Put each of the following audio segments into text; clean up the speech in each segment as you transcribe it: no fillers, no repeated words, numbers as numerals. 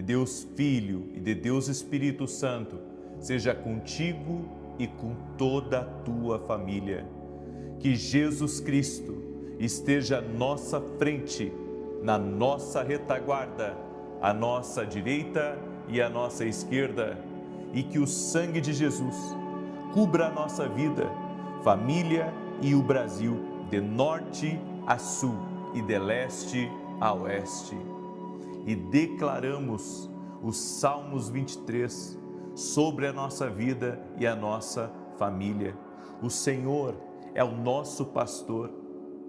Deus Filho e de Deus Espírito Santo seja contigo e com toda a tua família. Que Jesus Cristo esteja à nossa frente, na nossa retaguarda, à nossa direita e à nossa esquerda, e que o sangue de Jesus cubra a nossa vida, família e o Brasil, de norte a sul e de leste a oeste. E declaramos os Salmos 23 sobre a nossa vida e a nossa família. O Senhor é o nosso pastor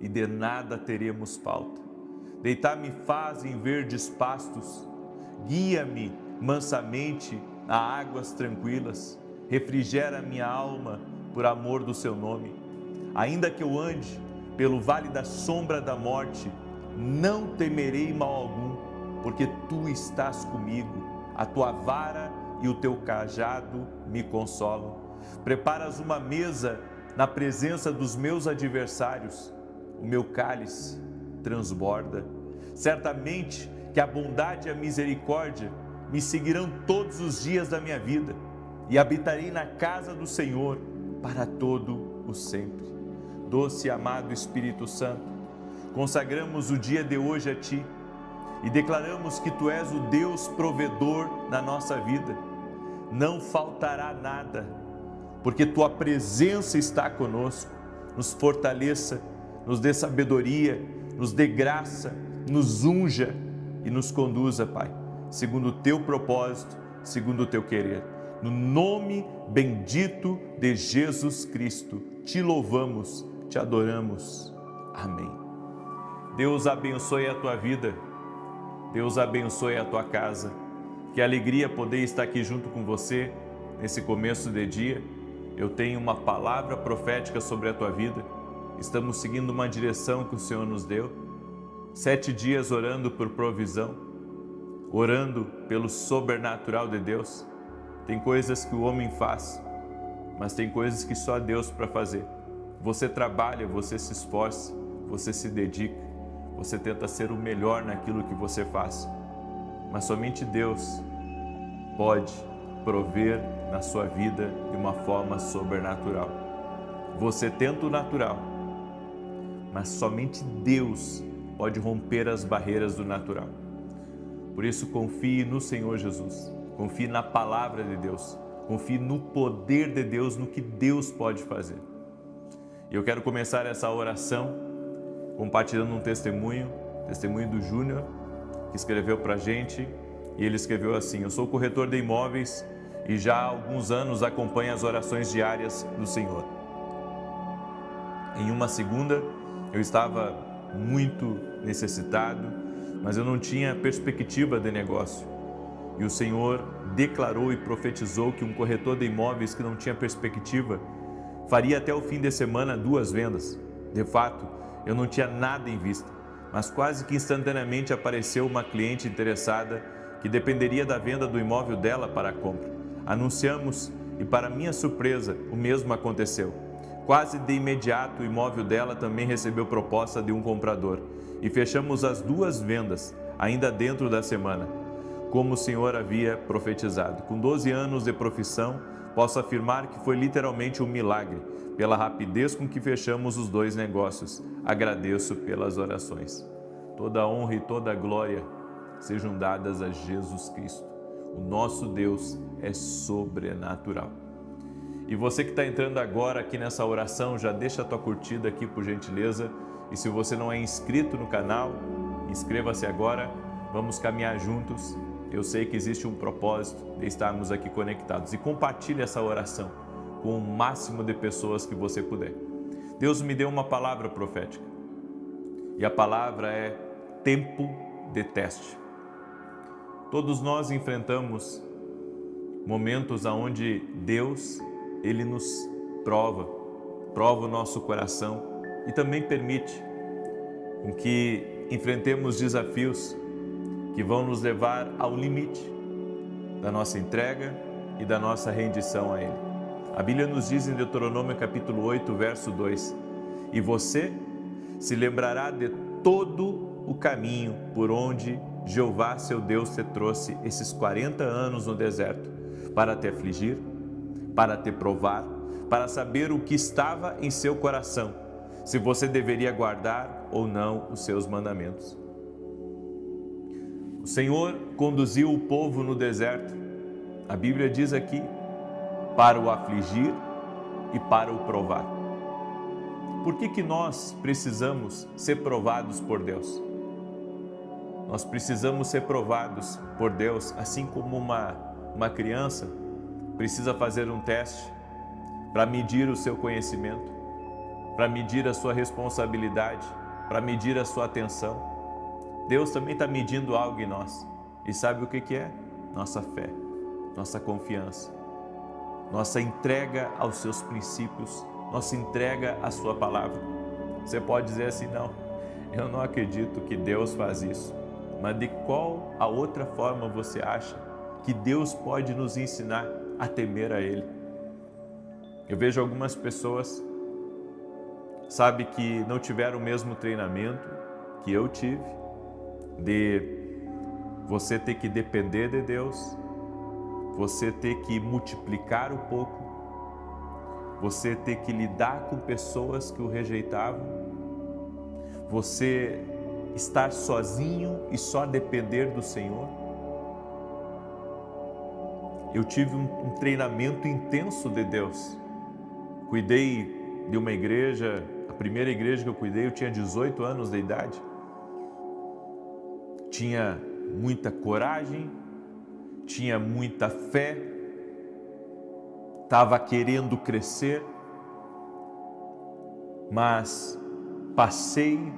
e de nada teremos falta. Deitar-me faz em verdes pastos, guia-me mansamente a águas tranquilas, refrigera minha alma por amor do seu nome. Ainda que eu ande pelo vale da sombra da morte, não temerei mal algum, porque tu estás comigo, a tua vara e o teu cajado me consolam. Preparas uma mesa na presença dos meus adversários, o meu cálice transborda. Certamente que a bondade e a misericórdia me seguirão todos os dias da minha vida, e habitarei na casa do Senhor para todo o sempre. Doce e amado Espírito Santo, consagramos o dia de hoje a Ti e declaramos que Tu és o Deus provedor na nossa vida. Não faltará nada, porque Tua presença está conosco. Nos fortaleça, nos dê sabedoria, nos dê graça, nos unja e nos conduza, Pai, segundo o Teu propósito, segundo o Teu querer. No nome bendito de Jesus Cristo, Te louvamos, Te adoramos. Amém. Deus abençoe a tua vida, Deus abençoe a tua casa. Que alegria poder estar aqui junto com você nesse começo de dia. Eu tenho uma palavra profética sobre a tua vida. Estamos seguindo uma direção que o Senhor nos deu. 7 dias orando por provisão, orando pelo sobrenatural de Deus. Tem coisas que o homem faz, mas tem coisas que só Deus para fazer. Você trabalha, você se esforça, você se dedica, você tenta ser o melhor naquilo que você faz. Mas somente Deus pode prover na sua vida de uma forma sobrenatural. Você tenta o natural, mas somente Deus pode romper as barreiras do natural. Por isso, confie no Senhor Jesus, confie na palavra de Deus, confie no poder de Deus, no que Deus pode fazer. E eu quero começar essa oração compartilhando um testemunho do Júnior, que escreveu para a gente, e ele escreveu assim: eu sou corretor de imóveis e já há alguns anos acompanho as orações diárias do Senhor. Em uma segunda, eu estava muito necessitado, mas eu não tinha perspectiva de negócio. E o Senhor declarou e profetizou que um corretor de imóveis que não tinha perspectiva faria até o fim de semana 2 vendas. De fato, eu não tinha nada em vista, mas quase que instantaneamente apareceu uma cliente interessada que dependeria da venda do imóvel dela para a compra. Anunciamos e, para minha surpresa, o mesmo aconteceu. Quase de imediato, o imóvel dela também recebeu proposta de um comprador e fechamos as 2 vendas, ainda dentro da semana, como o Senhor havia profetizado. Com 12 anos de profissão, posso afirmar que foi literalmente um milagre, pela rapidez com que fechamos os 2 negócios. Agradeço pelas orações. Toda a honra e toda a glória sejam dadas a Jesus Cristo. O nosso Deus é sobrenatural. E você que está entrando agora aqui nessa oração, já deixa a tua curtida aqui, por gentileza. E se você não é inscrito no canal, inscreva-se agora. Vamos caminhar juntos. Eu sei que existe um propósito de estarmos aqui conectados. E compartilhe essa oração com o máximo de pessoas que você puder. Deus me deu uma palavra profética. E a palavra é tempo de teste. Todos nós enfrentamos momentos onde Deus, Ele nos prova o nosso coração e também permite com que enfrentemos desafios que vão nos levar ao limite da nossa entrega e da nossa rendição a Ele. A Bíblia nos diz em Deuteronômio capítulo 8, verso 2: e você se lembrará de todo o caminho por onde Jeová, seu Deus, te trouxe esses 40 anos no deserto para te afligir, para te provar, para saber o que estava em seu coração, se você deveria guardar ou não os seus mandamentos. O Senhor conduziu o povo no deserto, a Bíblia diz aqui, para o afligir e para o provar. Por que nós precisamos ser provados por Deus? Nós precisamos ser provados por Deus, assim como uma criança precisa fazer um teste para medir o seu conhecimento, para medir a sua responsabilidade, para medir a sua atenção. Deus também está medindo algo em nós. E sabe o que é? Nossa fé, nossa confiança, nossa entrega aos seus princípios, nossa entrega à sua palavra. Você pode dizer assim, não, eu não acredito que Deus faz isso. Mas de qual a outra forma você acha que Deus pode nos ensinar a temer a Ele? Eu vejo algumas pessoas, sabe, que não tiveram o mesmo treinamento que eu tive, de você ter que depender de Deus, você ter que multiplicar o pouco, você ter que lidar com pessoas que o rejeitavam, você estar sozinho e só depender do Senhor. Eu tive um treinamento intenso de Deus. Cuidei de uma igreja, a primeira igreja que eu cuidei, eu tinha 18 anos de idade. Tinha muita coragem, tinha muita fé, estava querendo crescer, mas passei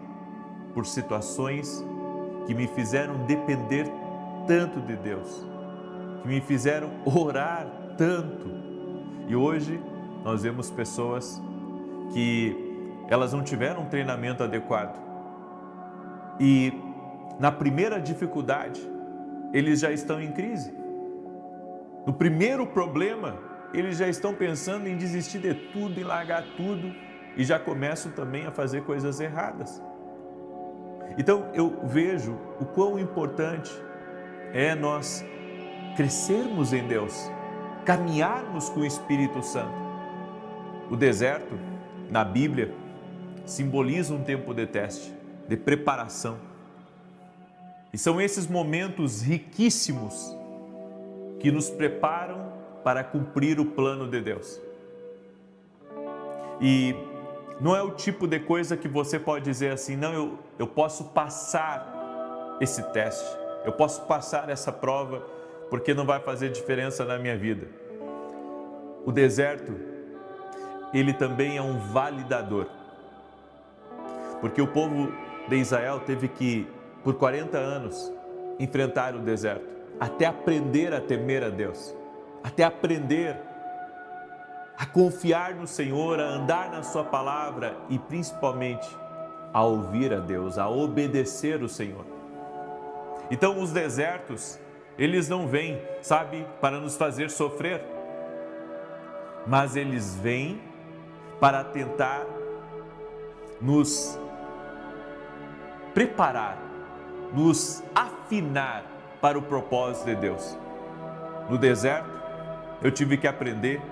por situações que me fizeram depender tanto de Deus, que me fizeram orar tanto. E hoje nós vemos pessoas que elas não tiveram um treinamento adequado. E na primeira dificuldade, eles já estão em crise. No primeiro problema, eles já estão pensando em desistir de tudo, em largar tudo, e já começam também a fazer coisas erradas. Então eu vejo o quão importante é nós crescermos em Deus, caminharmos com o Espírito Santo. O deserto, na Bíblia, simboliza um tempo de teste, de preparação. E são esses momentos riquíssimos que nos preparam para cumprir o plano de Deus. E não é o tipo de coisa que você pode dizer assim, não, eu posso passar esse teste, eu posso passar essa prova, porque não vai fazer diferença na minha vida. O deserto, ele também é um validador, porque o povo de Israel teve que, por 40 anos, enfrentar o deserto, até aprender a temer a Deus, até aprender a confiar no Senhor, a andar na sua palavra e principalmente a ouvir a Deus, a obedecer o Senhor. Então os desertos, eles não vêm, sabe, para nos fazer sofrer, mas eles vêm para tentar nos preparar, nos afinar para o propósito de Deus. No deserto, eu tive que aprender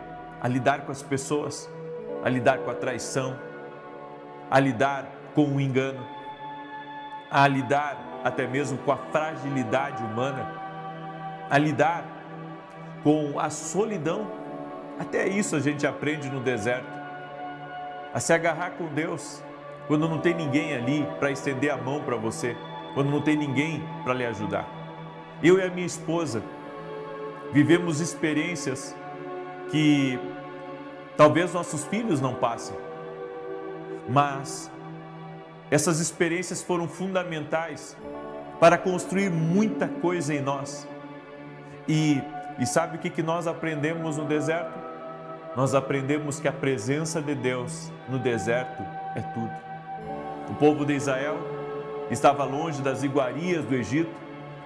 a lidar com as pessoas, a lidar com a traição, a lidar com o engano, a lidar até mesmo com a fragilidade humana, a lidar com a solidão. Até isso a gente aprende no deserto, a se agarrar com Deus, quando não tem ninguém ali para estender a mão para você, quando não tem ninguém para lhe ajudar. Eu e a minha esposa vivemos experiências que talvez nossos filhos não passem, mas essas experiências foram fundamentais para construir muita coisa em nós. E sabe o que nós aprendemos no deserto? Nós aprendemos que a presença de Deus no deserto é tudo. O povo de Israel estava longe das iguarias do Egito,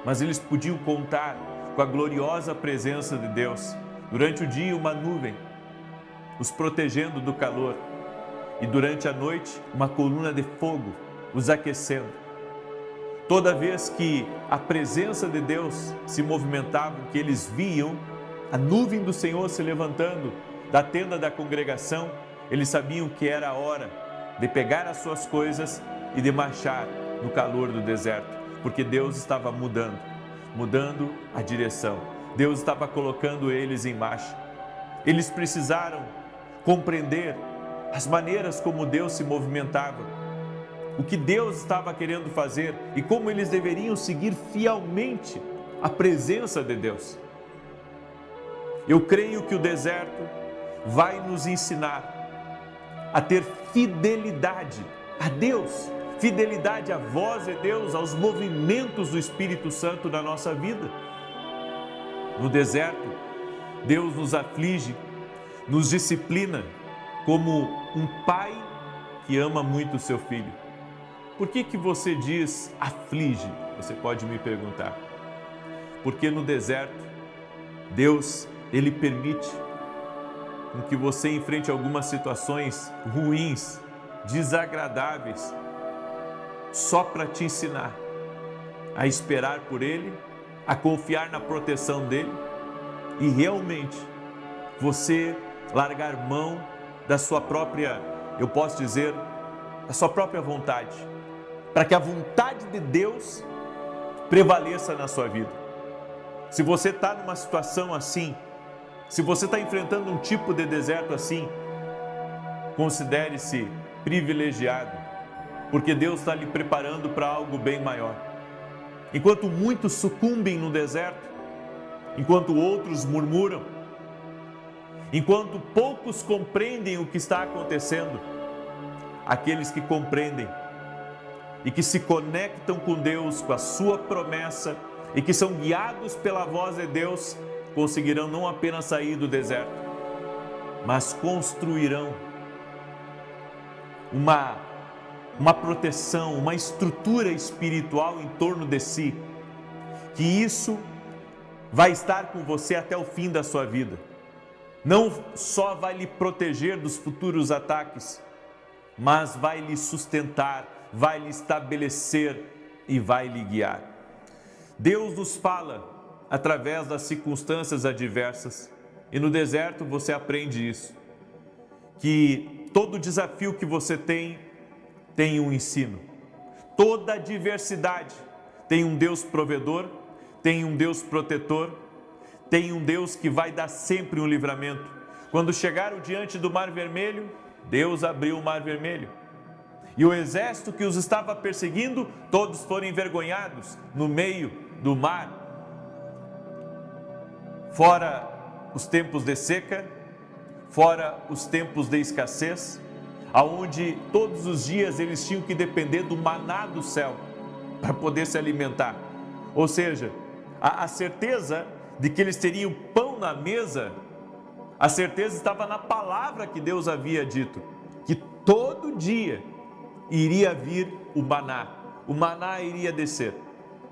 mas eles podiam contar com a gloriosa presença de Deus. Durante o dia, uma nuvem os protegendo do calor, e durante a noite, uma coluna de fogo os aquecendo. Toda vez que a presença de Deus se movimentava, que eles viam a nuvem do Senhor se levantando da tenda da congregação, eles sabiam que era a hora de pegar as suas coisas e de marchar no calor do deserto, porque Deus estava mudando a direção. Deus estava colocando eles em marcha. Eles precisaram compreender as maneiras como Deus se movimentava, o que Deus estava querendo fazer e como eles deveriam seguir fielmente a presença de Deus. Eu creio que o deserto vai nos ensinar a ter fidelidade a Deus, fidelidade à voz de Deus, aos movimentos do Espírito Santo na nossa vida. No deserto, Deus nos aflige, nos disciplina como um pai que ama muito o seu filho. Por que você diz aflige? Você pode me perguntar. Porque no deserto, Deus, Ele permite com que você enfrente algumas situações ruins, desagradáveis, só para te ensinar a esperar por Ele, a confiar na proteção dEle e realmente você largar mão da sua própria, eu posso dizer, da sua própria vontade, para que a vontade de Deus prevaleça na sua vida. Se você está numa situação assim, se você está enfrentando um tipo de deserto assim, considere-se privilegiado, porque Deus está lhe preparando para algo bem maior. Enquanto muitos sucumbem no deserto, enquanto outros murmuram, enquanto poucos compreendem o que está acontecendo, aqueles que compreendem e que se conectam com Deus, com a sua promessa e que são guiados pela voz de Deus, conseguirão não apenas sair do deserto, mas construirão uma proteção, uma estrutura espiritual em torno de si, que isso vai estar com você até o fim da sua vida. Não só vai lhe proteger dos futuros ataques, mas vai lhe sustentar, vai lhe estabelecer e vai lhe guiar. Deus nos fala através das circunstâncias adversas e no deserto você aprende isso, que todo desafio que você tem um ensino. Toda adversidade tem um Deus provedor, tem um Deus protetor, tem um Deus que vai dar sempre um livramento. Quando chegaram diante do Mar Vermelho, Deus abriu o Mar Vermelho. E o exército que os estava perseguindo, todos foram envergonhados no meio do mar. Fora os tempos de seca, fora os tempos de escassez, aonde todos os dias eles tinham que depender do maná do céu para poder se alimentar. Ou seja, a certeza de que eles teriam pão na mesa, a certeza estava na palavra que Deus havia dito, que todo dia iria vir o maná iria descer.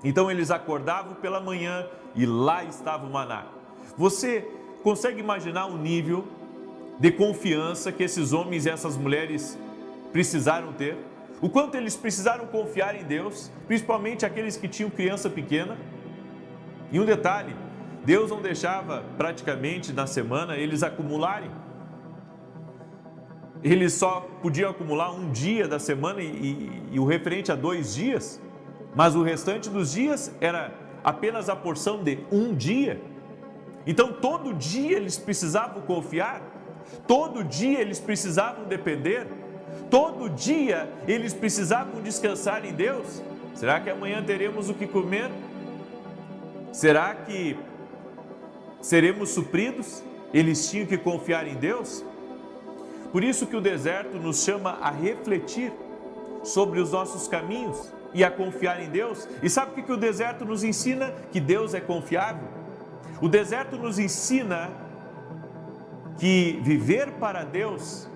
Então eles acordavam pela manhã e lá estava o maná. Você consegue imaginar o nível de confiança que esses homens e essas mulheres precisaram ter? O quanto eles precisaram confiar em Deus, principalmente aqueles que tinham criança pequena? E um detalhe, Deus não deixava praticamente na semana eles acumularem. Eles só podiam acumular um dia da semana e o referente a 2 dias, mas o restante dos dias era apenas a porção de um dia. Então todo dia eles precisavam confiar, todo dia eles precisavam depender, todo dia eles precisavam descansar em Deus. Será que amanhã teremos o que comer? Será que seremos supridos? Eles tinham que confiar em Deus. Por isso que o deserto nos chama a refletir sobre os nossos caminhos e a confiar em Deus. E sabe o que o deserto nos ensina? Que Deus é confiável. O deserto nos ensina que viver para Deus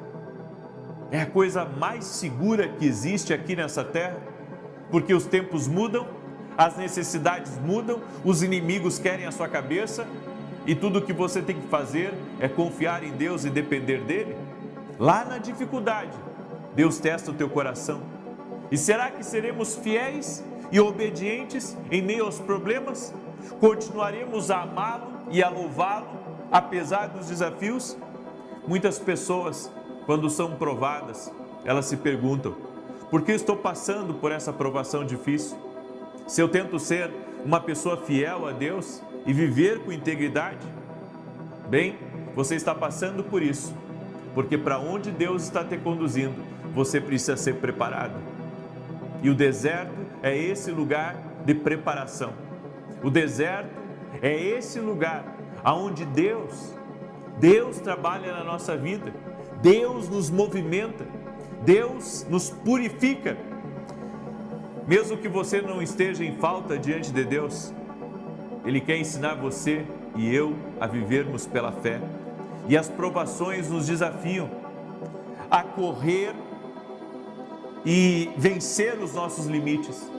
é a coisa mais segura que existe aqui nessa terra, porque os tempos mudam, as necessidades mudam, os inimigos querem a sua cabeça e tudo o que você tem que fazer é confiar em Deus e depender dEle. Lá na dificuldade, Deus testa o teu coração. E será que seremos fiéis? e obedientes em meio aos problemas? Continuaremos a amá-lo e a louvá-lo apesar dos desafios? Muitas pessoas, quando são provadas, elas se perguntam: por que estou passando por essa provação difícil? Se eu tento ser uma pessoa fiel a Deus e viver com integridade? Bem, você está passando por isso, porque para onde Deus está te conduzindo, você precisa ser preparado. E o deserto é esse lugar de preparação. O deserto é esse lugar aonde Deus trabalha na nossa vida. Deus nos movimenta. Deus nos purifica. Mesmo que você não esteja em falta diante de Deus, Ele quer ensinar você e eu a vivermos pela fé. E as provações nos desafiam a correr e vencer os nossos limites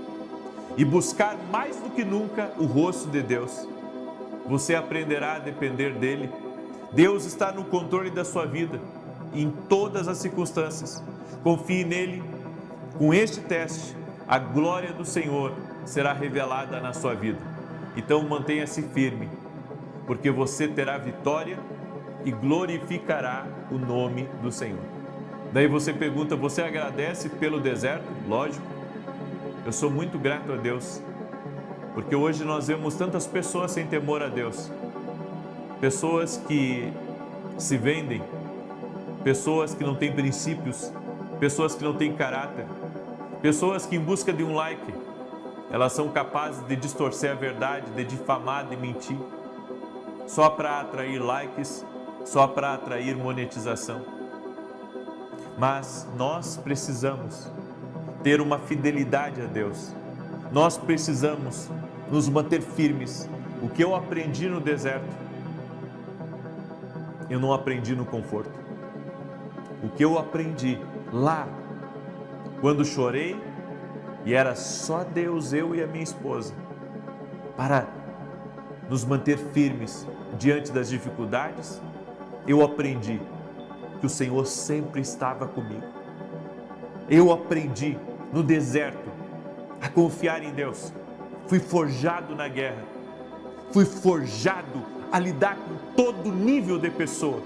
e buscar mais do que nunca o rosto de Deus. Você aprenderá a depender dEle. Deus está no controle da sua vida, em todas as circunstâncias. Confie nele. Com este teste, a glória do Senhor será revelada na sua vida. Então mantenha-se firme, porque você terá vitória e glorificará o nome do Senhor. Daí você pergunta: você agradece pelo deserto? Lógico, eu sou muito grato a Deus, porque hoje nós vemos tantas pessoas sem temor a Deus, pessoas que se vendem, pessoas que não têm princípios, pessoas que não têm caráter, pessoas que em busca de um like, elas são capazes de distorcer a verdade, de difamar, de mentir, só para atrair likes, só para atrair monetização. Mas nós precisamos ter uma fidelidade a Deus. Nós precisamos nos manter firmes. O que eu aprendi no deserto, eu não aprendi no conforto. O que eu aprendi lá, quando chorei e era só Deus, eu e a minha esposa, para nos manter firmes diante das dificuldades, eu aprendi que o Senhor sempre estava comigo. Eu aprendi no deserto a confiar em Deus. Fui forjado na guerra. Fui forjado a lidar com todo nível de pessoa.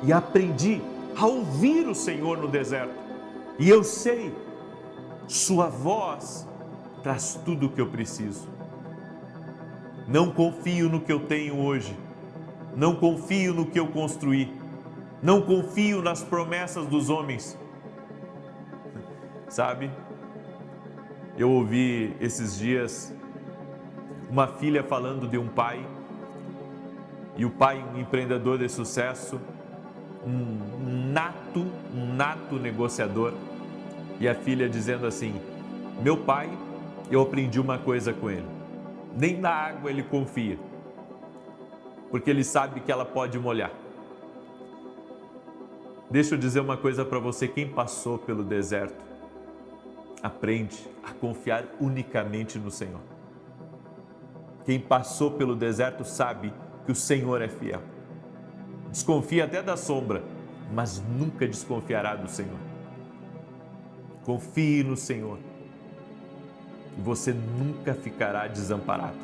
E aprendi a ouvir o Senhor no deserto. E eu sei, sua voz traz tudo o que eu preciso. Não confio no que eu tenho hoje. Não confio no que eu construí. Não confio nas promessas dos homens. Sabe, eu ouvi esses dias uma filha falando de um pai, e o pai, um empreendedor de sucesso, um nato negociador, e a filha dizendo assim: meu pai, eu aprendi uma coisa com ele, nem na água ele confia, porque ele sabe que ela pode molhar. Deixa eu dizer uma coisa para você: quem passou pelo deserto aprende a confiar unicamente no Senhor. Quem passou pelo deserto sabe que o Senhor é fiel. Desconfia até da sombra, mas nunca desconfiará do Senhor. Confie no Senhor e você nunca ficará desamparado.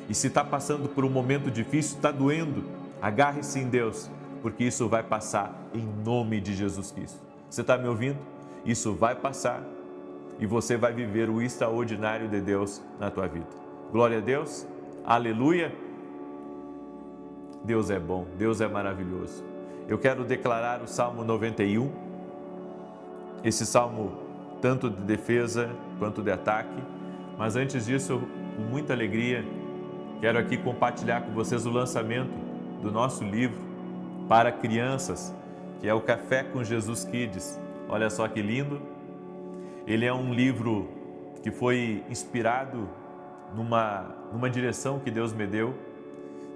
E se está passando por um momento difícil, está doendo, agarre-se em Deus, porque isso vai passar em nome de Jesus Cristo. Você está me ouvindo? Isso vai passar e você vai viver o extraordinário de Deus na tua vida. Glória a Deus, aleluia. Deus é bom, Deus é maravilhoso. Eu quero declarar o Salmo 91, esse salmo tanto de defesa quanto de ataque, mas antes disso, com muita alegria, quero aqui compartilhar com vocês o lançamento do nosso livro para crianças, que é o Café com Jesus Kids. Olha só que lindo! Ele é um livro que foi inspirado numa direção que Deus me deu,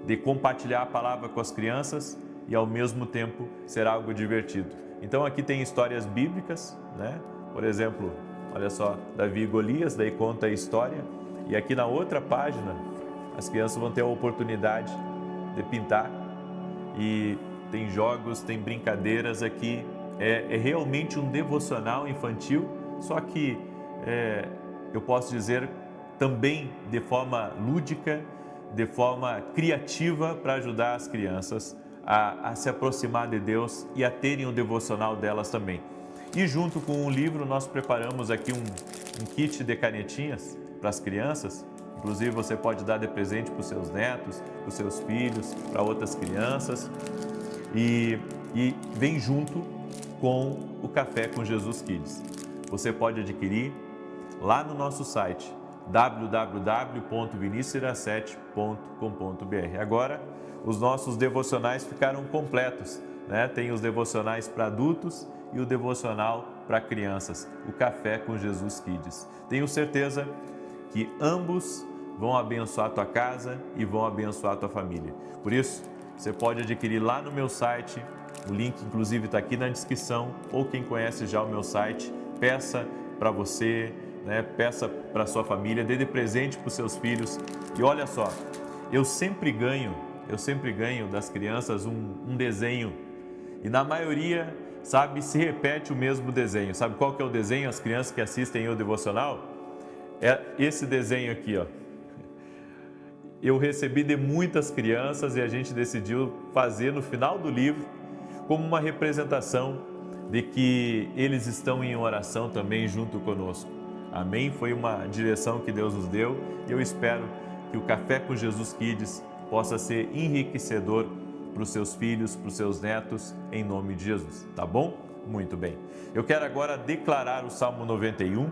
de compartilhar a palavra com as crianças e ao mesmo tempo ser algo divertido. Então aqui tem histórias bíblicas, né? Por exemplo, olha só, Davi e Golias, daí conta a história. E aqui na outra página, as crianças vão ter a oportunidade de pintar. E tem jogos, tem brincadeiras aqui. É realmente um devocional infantil, só que eu posso dizer, também de forma lúdica, de forma criativa, para ajudar as crianças a se aproximar de Deus e a terem o devocional delas também. E junto com o livro nós preparamos aqui um kit de canetinhas para as crianças. Inclusive você pode dar de presente para os seus netos, para os seus filhos, para outras crianças. E vem junto com o Café com Jesus Kids. Você pode adquirir lá no nosso site www.vinicius17.com.br. Agora, os nossos devocionais ficaram completos, né? Tem os devocionais para adultos e o devocional para crianças, o Café com Jesus Kids. Tenho certeza que ambos vão abençoar a tua casa e vão abençoar a tua família. Por isso, você pode adquirir lá no meu site, o link inclusive está aqui na descrição, ou quem conhece já o meu site, peça para você, né? Peça para sua família, dê de presente para os seus filhos. E olha só, eu sempre ganho das crianças um desenho, e na maioria, sabe, se repete o mesmo desenho. Sabe qual que é o desenho? As crianças que assistem o devocional, é esse desenho aqui, ó. Eu recebi de muitas crianças e a gente decidiu fazer no final do livro como uma representação de que eles estão em oração também junto conosco. Amém? Foi uma direção que Deus nos deu e eu espero que o Café com Jesus Kids possa ser enriquecedor para os seus filhos, para os seus netos, em nome de Jesus, tá bom? Muito bem. Eu quero agora declarar o Salmo 91.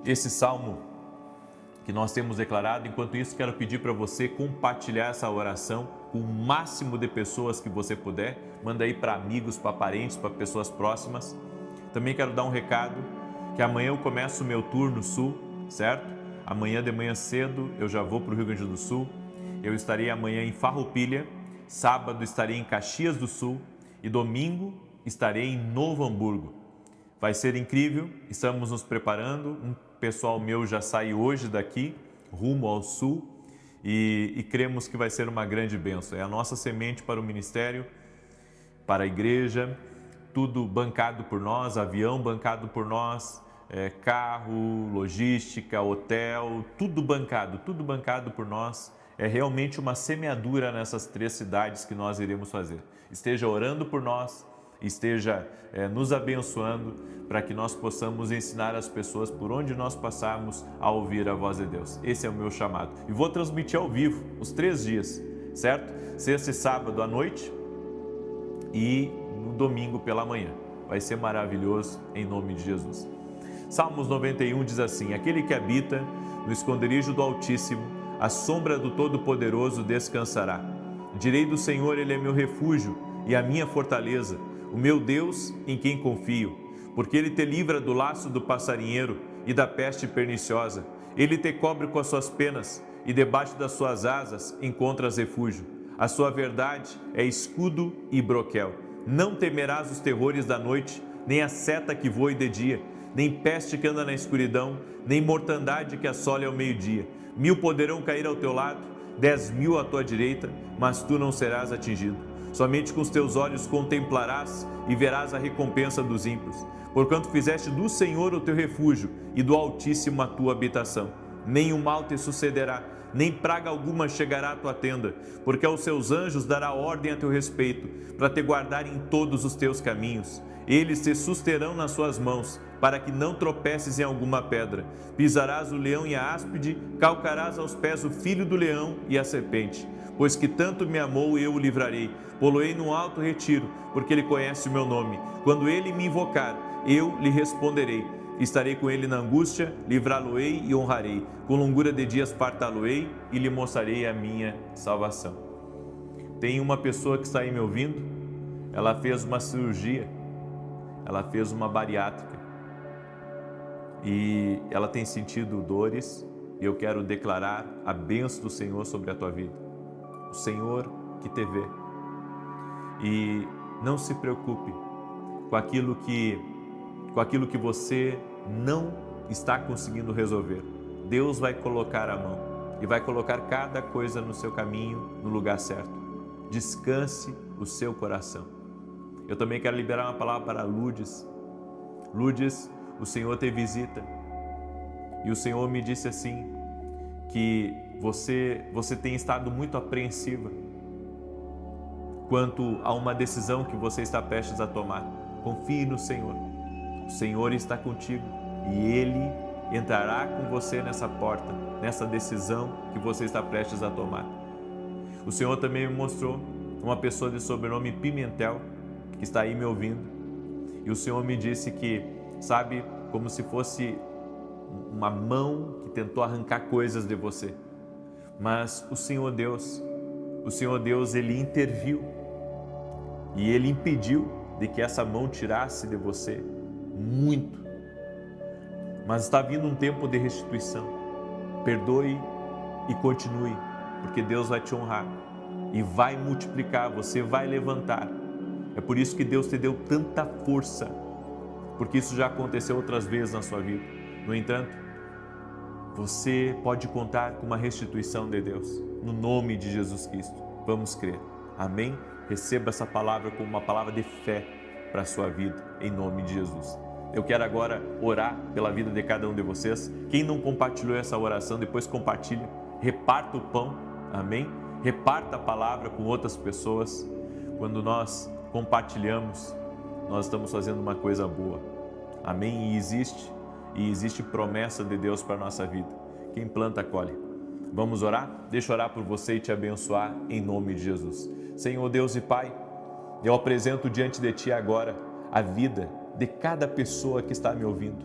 Esse salmo que nós temos declarado. Enquanto isso, quero pedir para você compartilhar essa oração com o máximo de pessoas que você puder. Manda aí para amigos, para parentes, para pessoas próximas. Também quero dar um recado, que amanhã eu começo o meu tour no Sul, certo? Amanhã de manhã cedo eu já vou para o Rio Grande do Sul. Eu estarei amanhã em Farroupilha, sábado estarei em Caxias do Sul e domingo estarei em Novo Hamburgo. Vai ser incrível, estamos nos preparando. Um pessoal meu já sai hoje daqui, rumo ao Sul, e cremos que vai ser uma grande bênção. É a nossa semente para o ministério, para a igreja, tudo bancado por nós, avião bancado por nós, carro, logística, hotel, tudo bancado por nós. É realmente uma semeadura nessas 3 cidades que nós iremos fazer. Esteja orando por nós, esteja nos abençoando para que nós possamos ensinar as pessoas por onde nós passarmos a ouvir a voz de Deus. Esse é o meu chamado. E vou transmitir ao vivo os 3 dias, certo? Sexta e sábado à noite e no domingo pela manhã. Vai ser maravilhoso em nome de Jesus. Salmos 91 diz assim: aquele que habita no esconderijo do Altíssimo, à sombra do Todo-Poderoso descansará. Direi do Senhor, Ele é meu refúgio e a minha fortaleza, o meu Deus em quem confio. Porque Ele te livra do laço do passarinheiro e da peste perniciosa. Ele te cobre com as suas penas e debaixo das suas asas encontras refúgio. A sua verdade é escudo e broquel. Não temerás os terrores da noite, nem a seta que voe de dia, nem peste que anda na escuridão, nem mortandade que assole ao meio-dia. 1000 poderão cair ao teu lado, 10.000 à tua direita, mas tu não serás atingido. Somente com os teus olhos contemplarás e verás a recompensa dos ímpios. Porquanto fizeste do Senhor o teu refúgio e do Altíssimo a tua habitação. Nenhum mal te sucederá, nem praga alguma chegará à tua tenda, porque aos seus anjos dará ordem a teu respeito, para te guardar em todos os teus caminhos. Eles te susterão nas suas mãos, para que não tropeces em alguma pedra. Pisarás o leão e a áspide, calcarás aos pés o filho do leão e a serpente. Pois que tanto me amou, eu o livrarei. Poloei no alto retiro, porque ele conhece o meu nome. Quando ele me invocar, eu lhe responderei. Estarei com ele na angústia, livrá-lo-ei e honrarei. Com longura de dias fartá-lo-ei e lhe mostrarei a minha salvação. Tem uma pessoa que está aí me ouvindo, ela fez uma cirurgia, ela fez uma bariátrica e ela tem sentido dores, e eu quero declarar a bênção do Senhor sobre a tua vida. O Senhor que te vê. E não se preocupe com aquilo que você não está conseguindo resolver. Deus vai colocar a mão e vai colocar cada coisa no seu caminho, no lugar certo. Descanse o seu coração. Eu também quero liberar uma palavra para Lourdes. Lourdes, o Senhor te visita e o Senhor me disse assim, que você tem estado muito apreensiva quanto a uma decisão que você está prestes a tomar. Confie no Senhor. O Senhor está contigo e Ele entrará com você nessa porta, nessa decisão que você está prestes a tomar. O Senhor também me mostrou uma pessoa de sobrenome Pimentel, que está aí me ouvindo, e o Senhor me disse que, sabe, como se fosse uma mão que tentou arrancar coisas de você, mas o Senhor Deus, Ele interviu e Ele impediu de que essa mão tirasse de você muito. Mas está vindo um tempo de restituição. Perdoe e continue, porque Deus vai te honrar e vai multiplicar, você vai levantar. É por isso que Deus te deu tanta força, porque isso já aconteceu outras vezes na sua vida. No entanto, você pode contar com uma restituição de Deus, no nome de Jesus Cristo. Vamos crer. Amém? Receba essa palavra como uma palavra de fé para a sua vida, em nome de Jesus. Eu quero agora orar pela vida de cada um de vocês. Quem não compartilhou essa oração, depois compartilha. Reparta o pão, amém? Reparta a palavra com outras pessoas. Quando nós compartilhamos, nós estamos fazendo uma coisa boa, amém? E existe promessa de Deus para a nossa vida. Quem planta, colhe. Vamos orar? Deixa eu orar por você e te abençoar em nome de Jesus. Senhor Deus e Pai, eu apresento diante de Ti agora a vida de cada pessoa que está me ouvindo.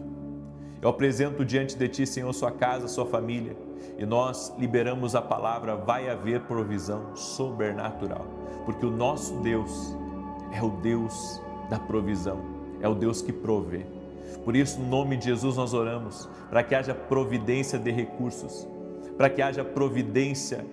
Eu apresento diante de Ti, Senhor, sua casa, sua família, e nós liberamos a palavra, vai haver provisão sobrenatural, porque o nosso Deus é o Deus da provisão, é o Deus que provê. Por isso, no nome de Jesus, nós oramos para que haja providência de recursos, para que haja providência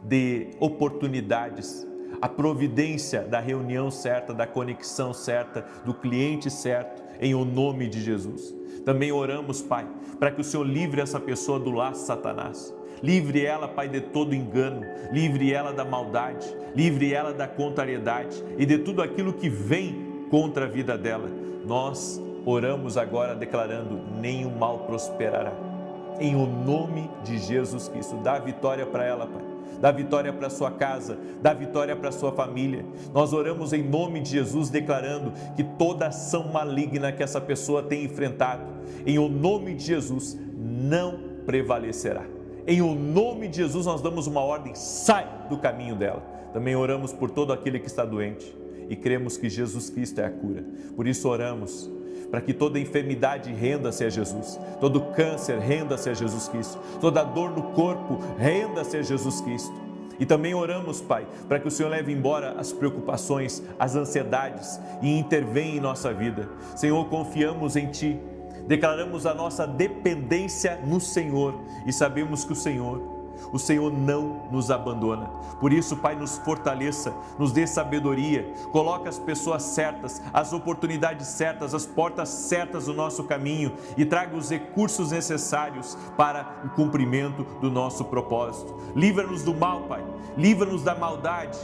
de oportunidades, a providência da reunião certa, da conexão certa, do cliente certo, em o nome de Jesus. Também oramos, Pai, para que o Senhor livre essa pessoa do laço de Satanás. Livre ela, Pai, de todo engano, livre ela da maldade, livre ela da contrariedade e de tudo aquilo que vem contra a vida dela. Nós oramos agora declarando, nenhum mal prosperará. Em o nome de Jesus Cristo, dá vitória para ela, Pai. Dá vitória para a sua casa, dá vitória para a sua família. Nós oramos em nome de Jesus, declarando que toda ação maligna que essa pessoa tem enfrentado, em o nome de Jesus, não prevalecerá. Em o nome de Jesus, nós damos uma ordem, sai do caminho dela. Também oramos por todo aquele que está doente e cremos que Jesus Cristo é a cura. Por isso oramos para que toda enfermidade renda-se a Jesus, todo câncer renda-se a Jesus Cristo, toda dor no corpo renda-se a Jesus Cristo. E também oramos, Pai, para que o Senhor leve embora as preocupações, as ansiedades e intervenha em nossa vida. Senhor, confiamos em Ti, declaramos a nossa dependência no Senhor e sabemos que o Senhor não nos abandona. Por isso, Pai, nos fortaleça, nos dê sabedoria, coloca as pessoas certas, as oportunidades certas, as portas certas no nosso caminho e traga os recursos necessários para o cumprimento do nosso propósito. Livra-nos do mal, Pai, livra-nos da maldade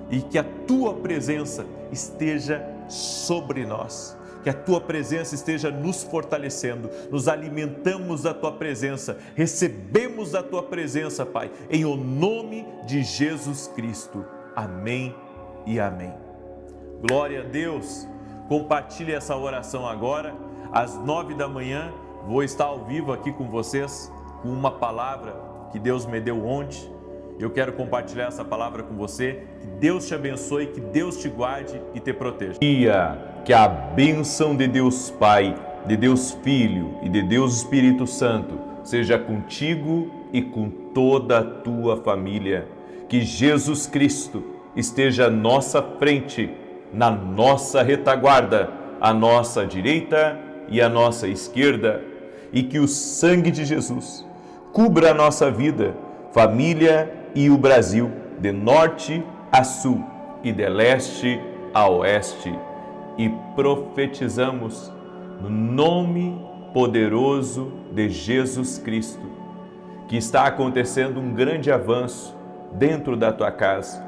e que a Tua presença esteja sobre nós. Que a Tua presença esteja nos fortalecendo, nos alimentamos da Tua presença, recebemos da Tua presença, Pai, em o nome de Jesus Cristo. Amém e amém. Glória a Deus. Compartilhe essa oração agora, às 9 da manhã, vou estar ao vivo aqui com vocês, com uma palavra que Deus me deu ontem. Eu quero compartilhar essa palavra com você. Que Deus te abençoe, que Deus te guarde e te proteja. Que a bênção de Deus Pai, de Deus Filho e de Deus Espírito Santo seja contigo e com toda a tua família. Que Jesus Cristo esteja à nossa frente, na nossa retaguarda, à nossa direita e à nossa esquerda. E que o sangue de Jesus cubra a nossa vida, família e o Brasil, de norte a sul e de leste a oeste. E profetizamos no nome poderoso de Jesus Cristo, que está acontecendo um grande avanço dentro da tua casa,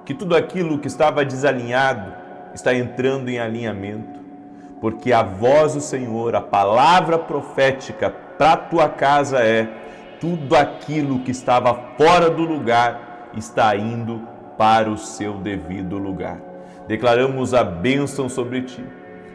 que tudo aquilo que estava desalinhado está entrando em alinhamento. porque a voz do Senhor, a palavra profética para a tua casa é: tudo aquilo que estava fora do lugar está indo para o seu devido lugar. Declaramos a bênção sobre ti,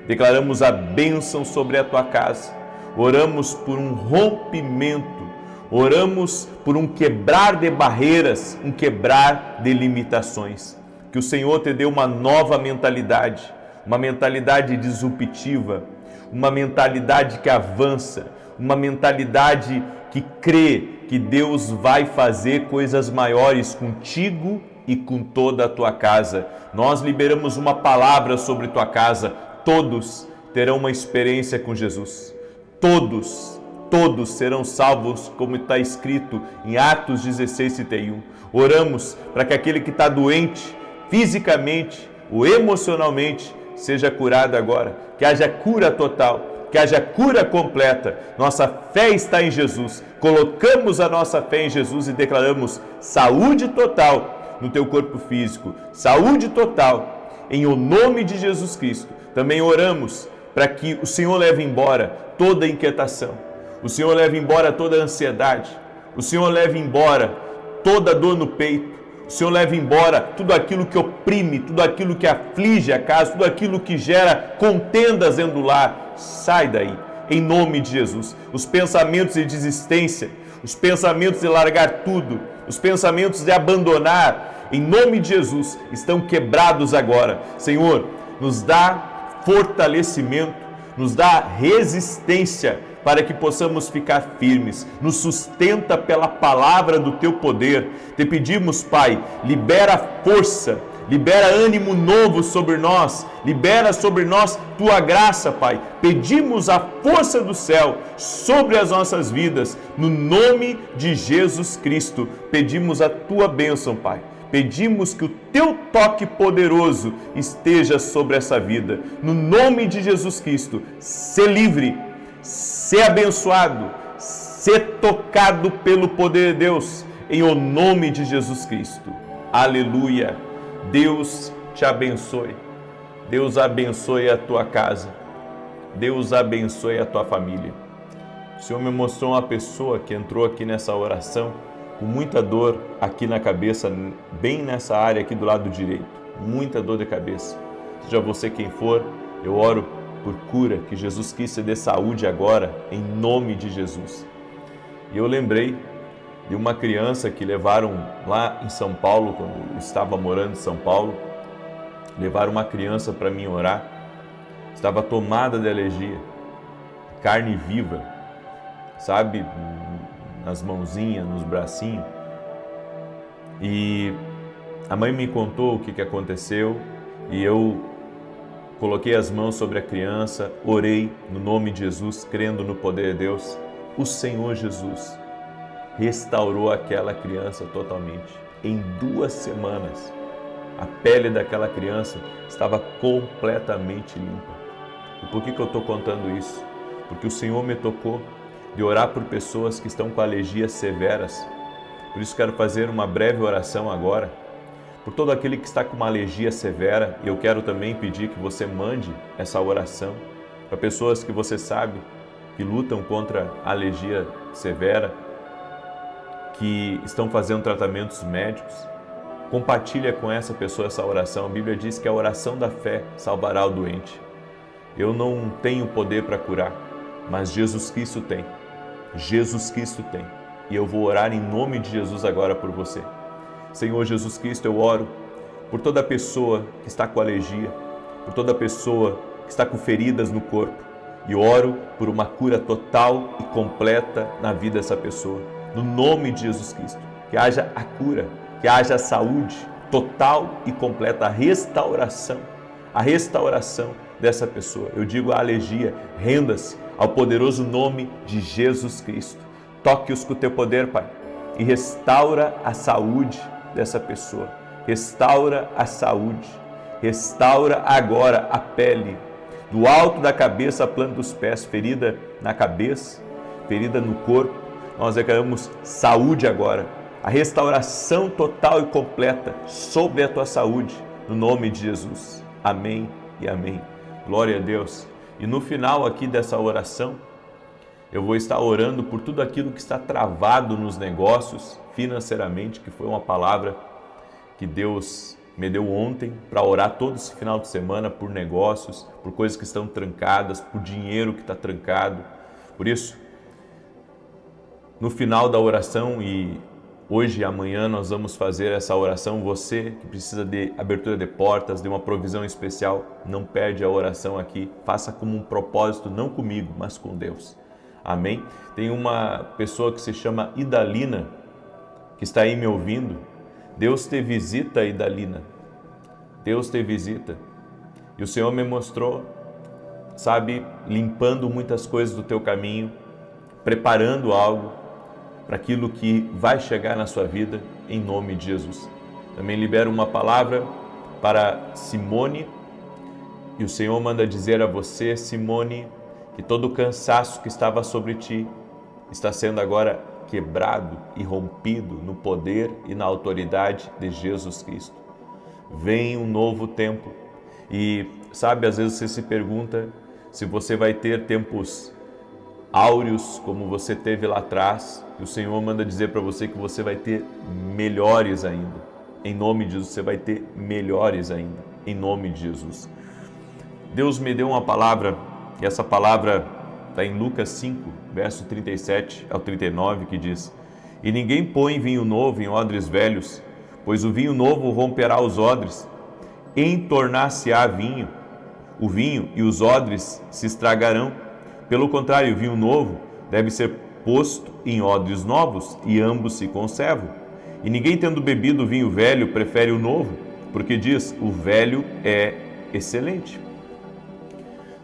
declaramos a bênção sobre a tua casa, oramos por um rompimento, oramos por um quebrar de barreiras, um quebrar de limitações. Que o Senhor te dê uma nova mentalidade, uma mentalidade disruptiva, uma mentalidade que avança, uma mentalidade que crê que Deus vai fazer coisas maiores contigo e com toda a tua casa. Nós liberamos uma palavra sobre tua casa. Todos terão uma experiência com Jesus. Todos serão salvos, como está escrito em Atos 16:31. Oramos para que aquele que está doente, fisicamente ou emocionalmente, seja curado agora. Que haja cura total, que haja cura completa. Nossa fé está em Jesus. Colocamos a nossa fé em Jesus e declaramos saúde total no teu corpo físico. Saúde total, em o nome de Jesus Cristo. Também oramos para que o Senhor leve embora toda inquietação. O Senhor leve embora toda ansiedade. O Senhor leve embora toda dor no peito. O Senhor leve embora tudo aquilo que oprime, tudo aquilo que aflige a casa, tudo aquilo que gera contendas dentro do lar. Sai daí, em nome de Jesus. Os pensamentos de desistência, os pensamentos de largar tudo, os pensamentos de abandonar, em nome de Jesus, estão quebrados agora. Senhor, nos dá fortalecimento, nos dá resistência para que possamos ficar firmes. Nos sustenta pela palavra do teu poder. Te pedimos, Pai, libera força, libera ânimo novo sobre nós, libera sobre nós tua graça, Pai. Pedimos a força do céu sobre as nossas vidas, no nome de Jesus Cristo. Pedimos a tua bênção, Pai. Pedimos que o teu toque poderoso esteja sobre essa vida. No nome de Jesus Cristo, sê livre, sê abençoado, sê tocado pelo poder de Deus, em o nome de Jesus Cristo. Aleluia. Deus te abençoe. Deus abençoe a tua casa. Deus abençoe a tua família. O Senhor me mostrou uma pessoa que entrou aqui nessa oração com muita dor aqui na cabeça, bem nessa área aqui do lado direito. Muita dor de cabeça. Seja você quem for, eu oro por cura, que Jesus Cristo dê saúde agora, em nome de Jesus. E eu lembrei de uma criança que levaram lá em São Paulo, quando eu estava morando em São Paulo, levaram uma criança para mim orar, estava tomada de alergia, carne viva, sabe, nas mãozinhas, nos bracinhos, e a mãe me contou o que aconteceu, e eu coloquei as mãos sobre a criança, orei no nome de Jesus, crendo no poder de Deus. O Senhor Jesus restaurou aquela criança totalmente. Em 2 semanas, a pele daquela criança estava completamente limpa. E por que eu estou contando isso? Porque o Senhor me tocou de orar por pessoas que estão com alergias severas. Por isso quero fazer uma breve oração agora, por todo aquele que está com uma alergia severa. E eu quero também pedir que você mande essa oração para pessoas que você sabe que lutam contra a alergia severa, que estão fazendo tratamentos médicos. Compartilha com essa pessoa essa oração. A Bíblia diz que a oração da fé salvará o doente. Eu não tenho poder para curar, mas Jesus Cristo tem. Jesus Cristo tem. E eu vou orar em nome de Jesus agora por você. Senhor Jesus Cristo, eu oro por toda pessoa que está com alergia, por toda pessoa que está com feridas no corpo, e oro por uma cura total e completa na vida dessa pessoa. No nome de Jesus Cristo, que haja a cura, que haja a saúde total e completa, a restauração dessa pessoa. Eu digo a alergia, renda-se ao poderoso nome de Jesus Cristo. Toque-os com o teu poder, Pai, e restaura a saúde dessa pessoa. Restaura a saúde, restaura agora a pele, do alto da cabeça à planta dos pés, ferida na cabeça, ferida no corpo. Nós declaramos saúde agora, a restauração total e completa sobre a tua saúde, no nome de Jesus. Amém e amém. Glória a Deus. E no final aqui dessa oração, eu vou estar orando por tudo aquilo que está travado nos negócios, financeiramente, que foi uma palavra que Deus me deu ontem para orar todo esse final de semana por negócios, por coisas que estão trancadas, por dinheiro que está trancado. Por isso, no final da oração, e hoje e amanhã nós vamos fazer essa oração, você que precisa de abertura de portas, de uma provisão especial, não perde a oração aqui, faça como um propósito, não comigo, mas com Deus. Amém? Tem uma pessoa que se chama Idalina, que está aí me ouvindo. Deus te visita, Idalina. Deus te visita. E o Senhor me mostrou, sabe, limpando muitas coisas do teu caminho, preparando algo para aquilo que vai chegar na sua vida, em nome de Jesus. Também libero uma palavra para Simone, e o Senhor manda dizer a você, Simone, que todo o cansaço que estava sobre ti está sendo agora quebrado e rompido no poder e na autoridade de Jesus Cristo. Vem um novo tempo e, sabe, às vezes você se pergunta se você vai ter tempos áureos como você teve lá atrás, e o Senhor manda dizer para você que você vai ter melhores ainda. Em nome de Jesus, você vai ter melhores ainda, em nome de Jesus. Deus me deu uma palavra, e essa palavra está em Lucas 5, verso 37 ao 39, que diz: E ninguém põe vinho novo em odres velhos, pois o vinho novo romperá os odres, entornar-se-á vinho, o vinho e os odres se estragarão. Pelo contrário, o vinho novo deve ser posto em odres novos, e ambos se conservam. E ninguém, tendo bebido o vinho velho, prefere o novo, porque diz: o velho é excelente.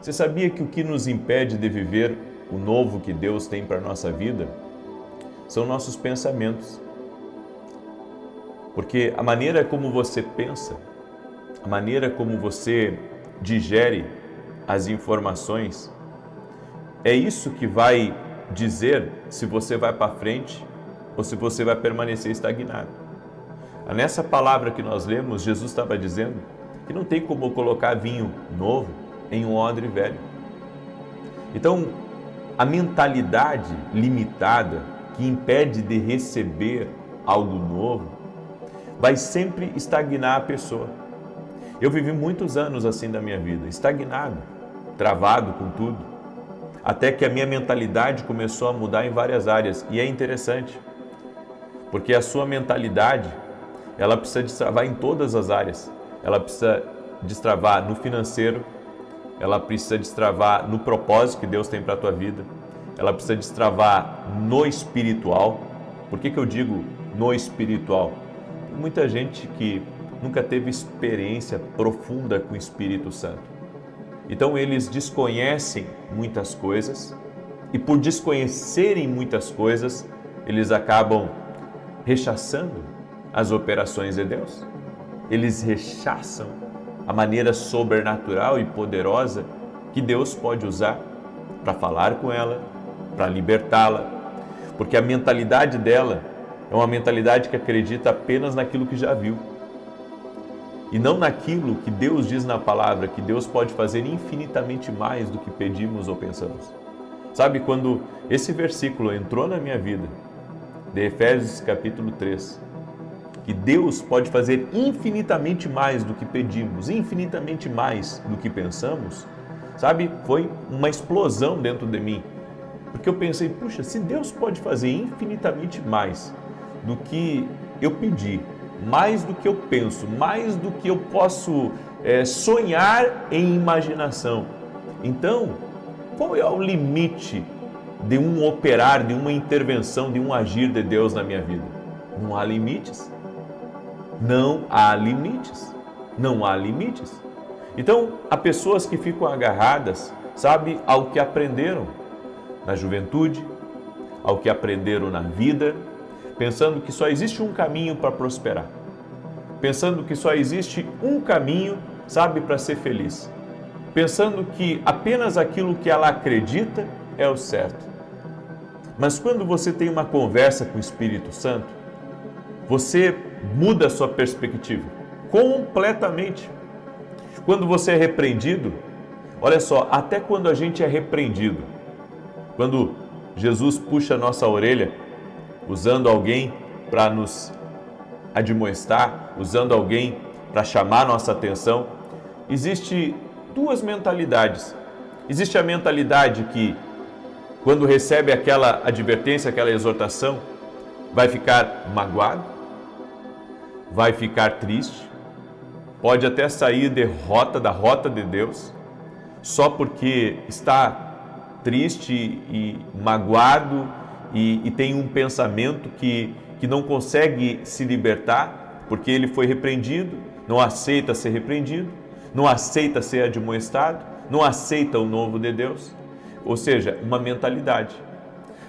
Você sabia que o que nos impede de viver o novo que Deus tem para a nossa vida são nossos pensamentos? Porque a maneira como você pensa, a maneira como você digere as informações, é isso que vai dizer se você vai para frente ou se você vai permanecer estagnado. Nessa palavra que nós lemos, Jesus estava dizendo que não tem como colocar vinho novo em um odre velho. Então, a mentalidade limitada que impede de receber algo novo vai sempre estagnar a pessoa. Eu vivi muitos anos assim da minha vida, estagnado, travado com tudo, até que a minha mentalidade começou a mudar em várias áreas. E é interessante, porque a sua mentalidade, ela precisa destravar em todas as áreas. Ela precisa destravar no financeiro, ela precisa destravar no propósito que Deus tem para a tua vida, ela precisa destravar no espiritual. Por que eu digo no espiritual? Tem muita gente que nunca teve experiência profunda com o Espírito Santo. Então eles desconhecem muitas coisas, e por desconhecerem muitas coisas, eles acabam rechaçando as operações de Deus. Eles rechaçam a maneira sobrenatural e poderosa que Deus pode usar para falar com ela, para libertá-la, porque a mentalidade dela é uma mentalidade que acredita apenas naquilo que já viu, e não naquilo que Deus diz na palavra, que Deus pode fazer infinitamente mais do que pedimos ou pensamos. Sabe, quando esse versículo entrou na minha vida, de Efésios capítulo 3, que Deus pode fazer infinitamente mais do que pedimos, infinitamente mais do que pensamos, sabe, foi uma explosão dentro de mim, porque eu pensei, puxa, se Deus pode fazer infinitamente mais do que eu pedi, mais do que eu penso, mais do que eu posso sonhar em imaginação, então qual é o limite de um operar, de uma intervenção, de um agir de Deus na minha vida? Não há limites. Não há limites. Não há limites. Então, há pessoas que ficam agarradas, sabe, ao que aprenderam na juventude, ao que aprenderam na vida, pensando que só existe um caminho para prosperar, pensando que só existe um caminho, sabe, para ser feliz, pensando que apenas aquilo que ela acredita é o certo. Mas quando você tem uma conversa com o Espírito Santo, você muda a sua perspectiva completamente. Quando você é repreendido, Olha só, até quando a gente é repreendido, quando Jesus puxa a nossa orelha, usando alguém para nos admoestar, usando alguém para chamar nossa atenção, existe duas mentalidades. Existe a mentalidade que, quando recebe aquela advertência, aquela exortação, vai ficar magoado, vai ficar triste, pode até sair da rota de Deus, só porque está triste e magoado e tem um pensamento que não consegue se libertar, porque ele foi repreendido, não aceita ser repreendido, não aceita ser admoestado, não aceita o novo de Deus. Ou seja, uma mentalidade.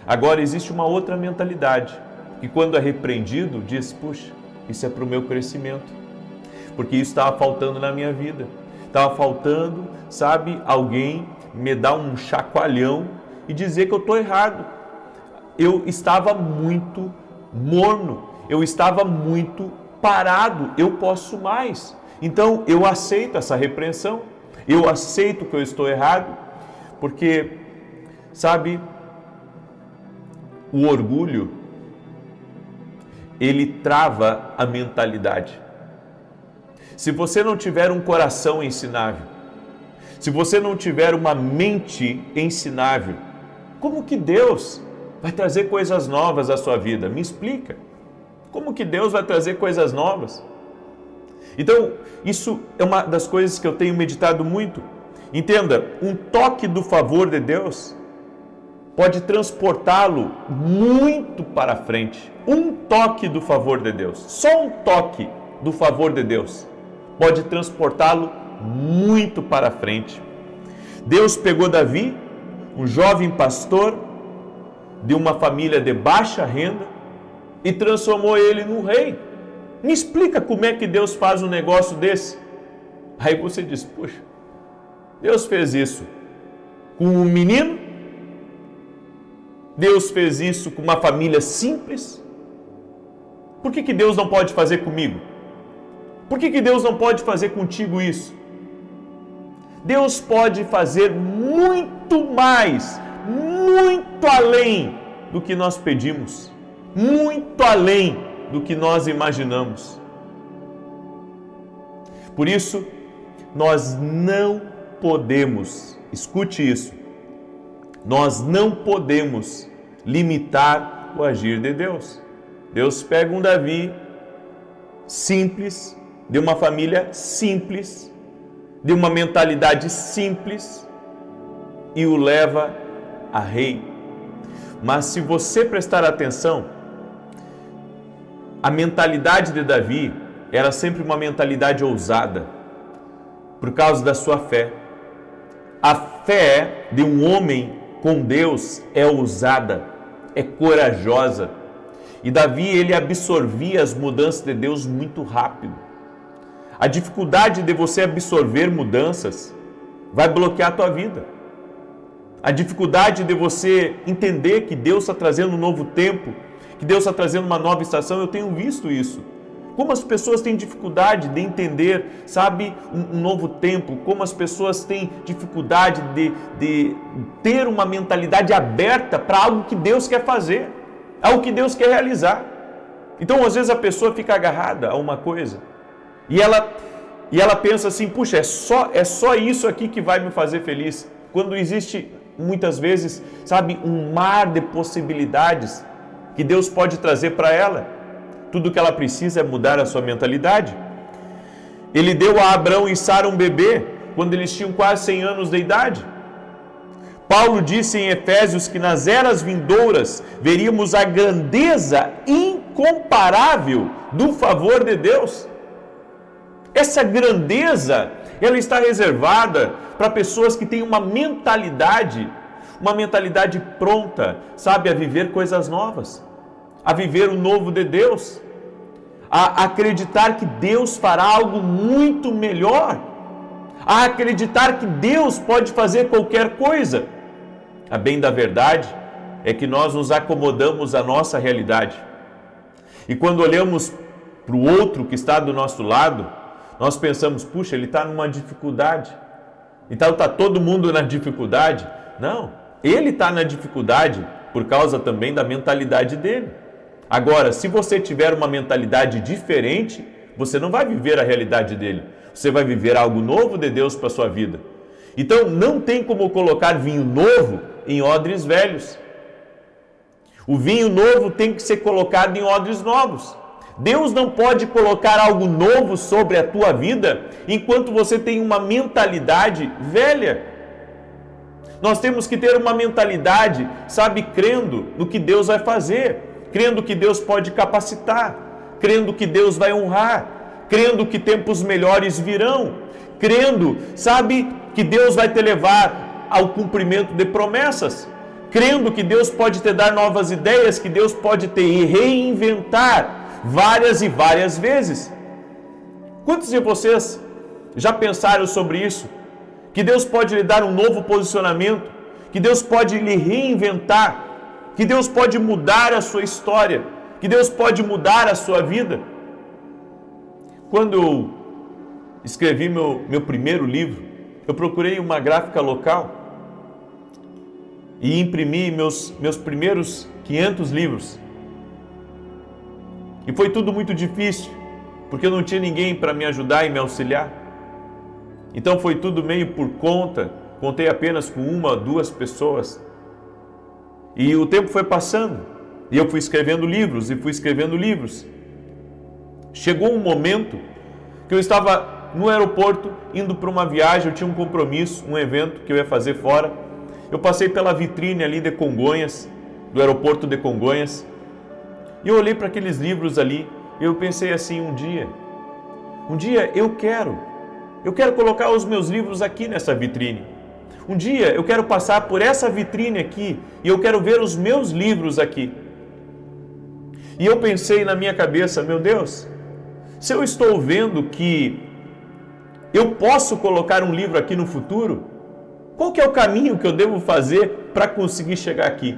Agora existe uma outra mentalidade, que quando é repreendido, diz, puxa, isso é para o meu crescimento, porque isso estava faltando na minha vida. Estava faltando, sabe, alguém me dar um chacoalhão e dizer que eu estou errado. Eu estava muito morno, eu estava muito parado, eu posso mais. Então eu aceito essa repreensão, eu aceito que eu estou errado, porque, sabe, o orgulho, ele trava a mentalidade. Se você não tiver um coração ensinável, se você não tiver uma mente ensinável, como que Deus vai trazer coisas novas à sua vida? Me explica. Como que Deus vai trazer coisas novas? Então, isso é uma das coisas que eu tenho meditado muito. Entenda, um toque do favor de Deus pode transportá-lo muito para frente. Um toque do favor de Deus, só um toque do favor de Deus, pode transportá-lo muito para frente. Deus pegou Davi, um jovem pastor de uma família de baixa renda, e transformou ele num rei. Me explica como é que Deus faz um negócio desse? Aí você diz, puxa, Deus fez isso com um menino, Deus fez isso com uma família simples, por que Deus não pode fazer comigo? Por que Deus não pode fazer contigo isso? Deus pode fazer muito mais, muito além do que nós pedimos, muito além do que nós imaginamos. Por isso, nós não podemos, escute isso, nós não podemos limitar o agir de Deus. Deus pega um Davi simples, de uma família simples, de uma mentalidade simples, e o leva a rei. Mas se você prestar atenção, a mentalidade de Davi era sempre uma mentalidade ousada, por causa da sua fé. A fé de um homem com Deus é ousada, é corajosa. E Davi, ele absorvia as mudanças de Deus muito rápido. A dificuldade de você absorver mudanças vai bloquear a tua vida. A dificuldade de você entender que Deus está trazendo um novo tempo, que Deus está trazendo uma nova estação, eu tenho visto isso. Como as pessoas têm dificuldade de entender, sabe, um novo tempo, como as pessoas têm dificuldade de ter uma mentalidade aberta para algo que Deus quer fazer, algo que Deus quer realizar. Então, às vezes a pessoa fica agarrada a uma coisa e ela pensa assim, puxa, é só isso aqui que vai me fazer feliz, quando existe muitas vezes, sabe, um mar de possibilidades que Deus pode trazer para ela. Tudo que ela precisa é mudar a sua mentalidade. Ele deu a Abrão e Sara um bebê quando eles tinham quase 100 anos de idade. Paulo disse em Efésios que nas eras vindouras veríamos a grandeza incomparável do favor de Deus. Essa grandeza, ela está reservada para pessoas que têm uma mentalidade pronta, sabe, a viver coisas novas, a viver o novo de Deus, a acreditar que Deus fará algo muito melhor, a acreditar que Deus pode fazer qualquer coisa. A bem da verdade é que nós nos acomodamos à nossa realidade. E quando olhamos para o outro que está do nosso lado, nós pensamos, puxa, ele está numa dificuldade. Então está todo mundo na dificuldade? Não, ele está na dificuldade por causa também da mentalidade dele. Agora, se você tiver uma mentalidade diferente, você não vai viver a realidade dele. Você vai viver algo novo de Deus para a sua vida. Então, não tem como colocar vinho novo em odres velhos. O vinho novo tem que ser colocado em odres novos. Deus não pode colocar algo novo sobre a tua vida enquanto você tem uma mentalidade velha. Nós temos que ter uma mentalidade, sabe, crendo no que Deus vai fazer, crendo que Deus pode capacitar, crendo que Deus vai honrar, crendo que tempos melhores virão, crendo, sabe, que Deus vai te levar ao cumprimento de promessas, crendo que Deus pode te dar novas ideias, que Deus pode te reinventar várias e várias vezes. Quantos de vocês já pensaram sobre isso? Que Deus pode lhe dar um novo posicionamento, que Deus pode lhe reinventar, que Deus pode mudar a sua história, que Deus pode mudar a sua vida. Quando eu escrevi meu primeiro livro, eu procurei uma gráfica local e imprimi meus primeiros 500 livros. E foi tudo muito difícil, porque eu não tinha ninguém para me ajudar e me auxiliar. Então foi tudo meio por conta, contei apenas com 1 ou 2 pessoas. E o tempo foi passando, e eu fui escrevendo livros. Chegou um momento que eu estava no aeroporto, indo para uma viagem, eu tinha um compromisso, um evento que eu ia fazer fora. Eu passei pela vitrine ali de Congonhas, do aeroporto de Congonhas, e eu olhei para aqueles livros ali, e eu pensei assim, um dia eu quero colocar os meus livros aqui nessa vitrine. Um dia eu quero passar por essa vitrine aqui e eu quero ver os meus livros aqui. E eu pensei na minha cabeça, meu Deus, se eu estou vendo que eu posso colocar um livro aqui no futuro, qual que é o caminho que eu devo fazer para conseguir chegar aqui?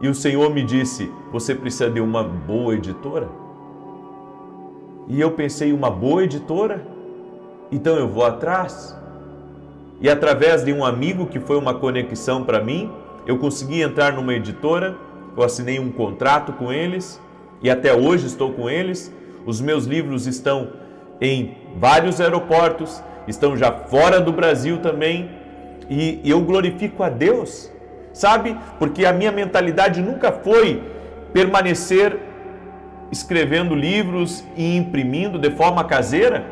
E o Senhor me disse, você precisa de uma boa editora? E eu pensei, uma boa editora? Então eu vou atrás. E através de um amigo que foi uma conexão para mim, eu consegui entrar numa editora, eu assinei um contrato com eles e até hoje estou com eles. Os meus livros estão em vários aeroportos, estão já fora do Brasil também e eu glorifico a Deus, sabe? Porque a minha mentalidade nunca foi permanecer escrevendo livros e imprimindo de forma caseira.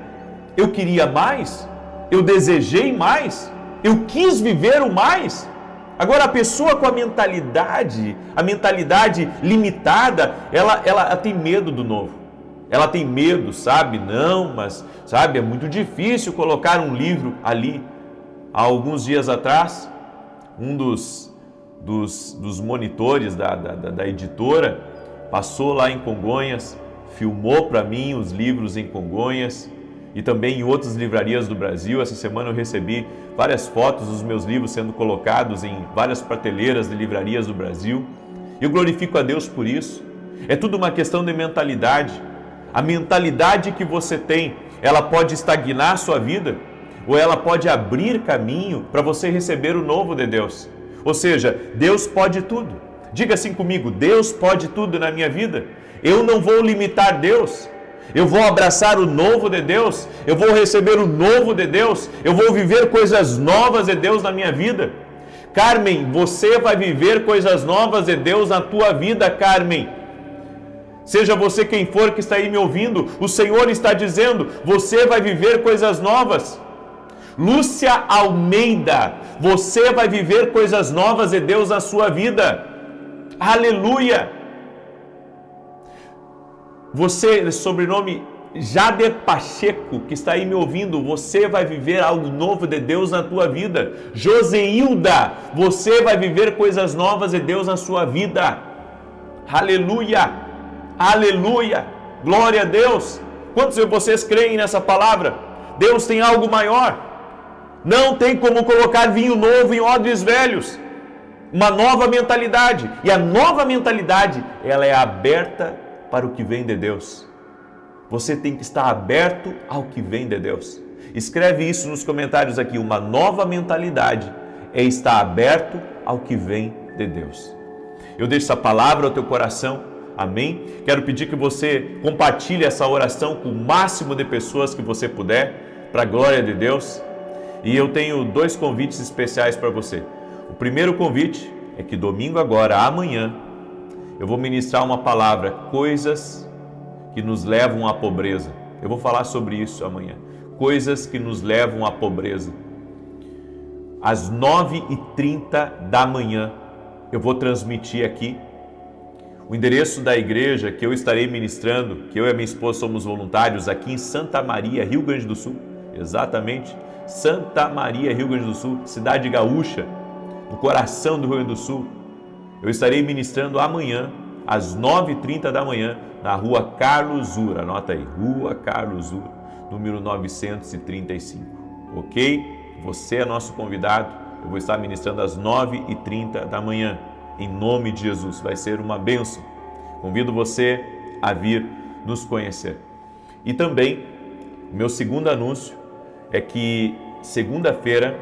Eu queria mais, eu desejei mais, eu quis viver o mais. Agora a pessoa com a mentalidade limitada, ela tem medo do novo. Ela tem medo, sabe? Não, mas sabe, é muito difícil colocar um livro ali. Há alguns dias atrás, um dos monitores da editora passou lá em Congonhas, filmou para mim os livros em Congonhas e também em outras livrarias do Brasil. Essa semana eu recebi várias fotos dos meus livros sendo colocados em várias prateleiras de livrarias do Brasil. Eu glorifico a Deus por isso. É tudo uma questão de mentalidade. A mentalidade que você tem, ela pode estagnar a sua vida ou ela pode abrir caminho para você receber o novo de Deus. Ou seja, Deus pode tudo. Diga assim comigo, Deus pode tudo na minha vida. Eu não vou limitar Deus. Eu vou abraçar o novo de Deus, eu vou receber o novo de Deus, eu vou viver coisas novas de Deus na minha vida. Carmen, você vai viver coisas novas de Deus na tua vida, Carmen. Seja você quem for que está aí me ouvindo, o Senhor está dizendo, você vai viver coisas novas. Lúcia Almeida, você vai viver coisas novas de Deus na sua vida. Aleluia! Você, sobrenome Jade Pacheco, que está aí me ouvindo, você vai viver algo novo de Deus na tua vida. Joseilda, você vai viver coisas novas de Deus na sua vida. Aleluia, aleluia, glória a Deus. Quantos de vocês creem nessa palavra? Deus tem algo maior. Não tem como colocar vinho novo em odres velhos. Uma nova mentalidade. E a nova mentalidade, ela é aberta para o que vem de Deus. Você tem que estar aberto ao que vem de Deus. Escreve isso nos comentários aqui. Uma nova mentalidade é estar aberto ao que vem de Deus. Eu deixo essa palavra ao teu coração. Amém? Quero pedir que você compartilhe essa oração com o máximo de pessoas que você puder, para a glória de Deus. E eu tenho 2 convites especiais para você. O primeiro convite é que domingo agora, amanhã, eu vou ministrar uma palavra, coisas que nos levam à pobreza. Eu vou falar sobre isso amanhã. Coisas que nos levam à pobreza. Às 9h30 da manhã, eu vou transmitir aqui o endereço da igreja que eu estarei ministrando, que eu e a minha esposa somos voluntários aqui em Santa Maria, Rio Grande do Sul. Exatamente, Santa Maria, Rio Grande do Sul, cidade gaúcha, no coração do Rio Grande do Sul. Eu estarei ministrando amanhã, às 9h30 da manhã, na rua Carlos Ura. Anota aí, rua Carlos Ura, número 935, ok? Você é nosso convidado. Eu vou estar ministrando às 9h30 da manhã. Em nome de Jesus, vai ser uma bênção. Convido você a vir nos conhecer. E também, meu segundo anúncio é que segunda-feira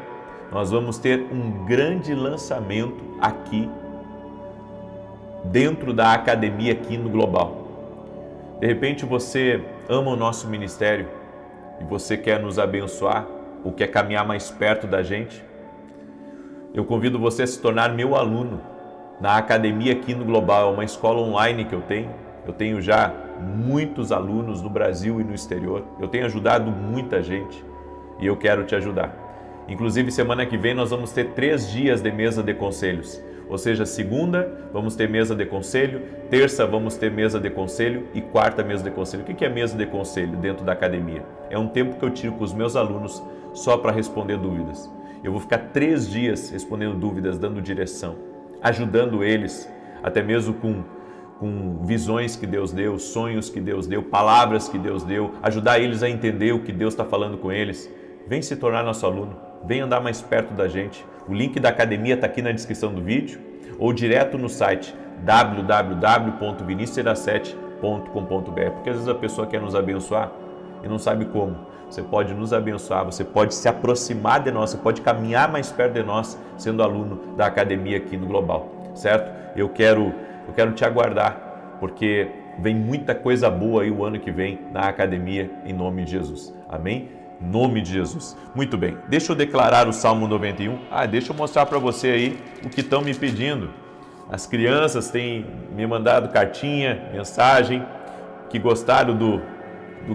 nós vamos ter um grande lançamento aqui dentro da academia aqui no Global. De repente você ama o nosso ministério e você quer nos abençoar ou quer caminhar mais perto da gente. Eu convido você a se tornar meu aluno na academia aqui no Global, é uma escola online que eu tenho. Eu tenho já muitos alunos no Brasil e no exterior. Eu tenho ajudado muita gente e eu quero te ajudar. Inclusive, semana que vem nós vamos ter 3 dias de mesa de conselhos. Ou seja, segunda vamos ter mesa de conselho, terça vamos ter mesa de conselho e quarta mesa de conselho. O que é mesa de conselho dentro da academia? É um tempo que eu tiro com os meus alunos só para responder dúvidas. Eu vou ficar 3 dias respondendo dúvidas, dando direção, ajudando eles, até mesmo com visões que Deus deu, sonhos que Deus deu, palavras que Deus deu, ajudar eles a entender o que Deus está falando com eles. Vem se tornar nosso aluno, vem andar mais perto da gente. O link da academia está aqui na descrição do vídeo ou direto no site www.vinicius7.com.br, porque às vezes a pessoa quer nos abençoar e não sabe como. Você pode nos abençoar, você pode se aproximar de nós, você pode caminhar mais perto de nós sendo aluno da academia aqui no Global, certo? Eu quero te aguardar, porque vem muita coisa boa aí o ano que vem na academia, em nome de Jesus. Amém? Em nome de Jesus. Muito bem, deixa eu declarar o Salmo 91. Deixa eu mostrar para você aí o que estão me pedindo. As crianças têm me mandado cartinha, mensagem, que gostaram do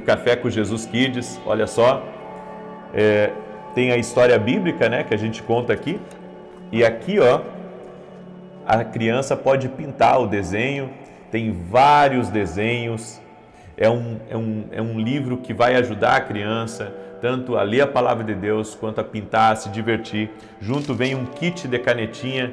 Café com Jesus Kids. Olha só, tem a história bíblica, né, que a gente conta aqui. E aqui, ó, a criança pode pintar o desenho. Tem vários desenhos. É um livro que vai ajudar a criança tanto a ler a palavra de Deus quanto a pintar, a se divertir. Junto vem um kit de canetinha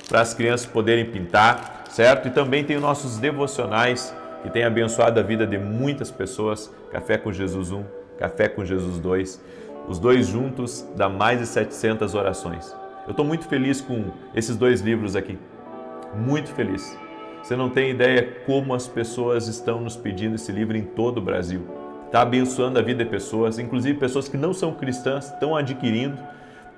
para as crianças poderem pintar, certo? E também tem os nossos devocionais que tem abençoado a vida de muitas pessoas. Café com Jesus 1, Café com Jesus 2. Os dois juntos dá mais de 700 orações. Eu estou muito feliz com esses 2 livros aqui. Muito feliz. Você não tem ideia como as pessoas estão nos pedindo esse livro em todo o Brasil. Está abençoando a vida de pessoas, inclusive pessoas que não são cristãs, estão adquirindo